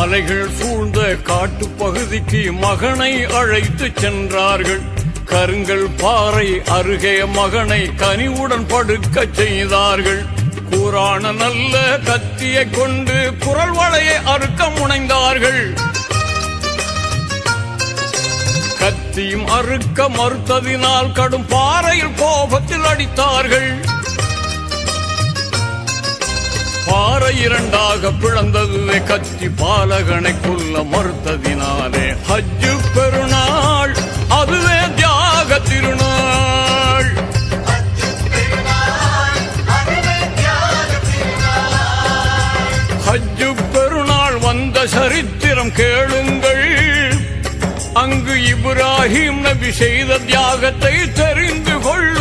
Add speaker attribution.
Speaker 1: மலைகள் சூழ்ந்த காட்டு பகுதிக்கு மகனை அழைத்து சென்றார்கள். கருங்கல் பாறை அருகே மகனை கனிவுடன் படுக்க செய்தார்கள். கூரான நல்ல கத்தியை கொண்டு குரல் வளையை அறுக்க முனைந்தார்கள். கத்தியும் அறுக்க மறுத்ததினால் கடும் பாறையில் கோபத்தில் அடித்தார்கள். பாறை இரண்டாக பிளந்ததுவே கத்தி பாலகனை கொல்ல மறுத்ததினாலே. ஹஜ்ஜு பெருநாள் அதுவே தியாக திருநாள். ஹஜ்ஜு பெருநாள் வந்த சரித்திரம் கேளுங்கள். அங்கு இப்ராஹிம் நபி செய்த தியாகத்தை தெரிந்து கொள்.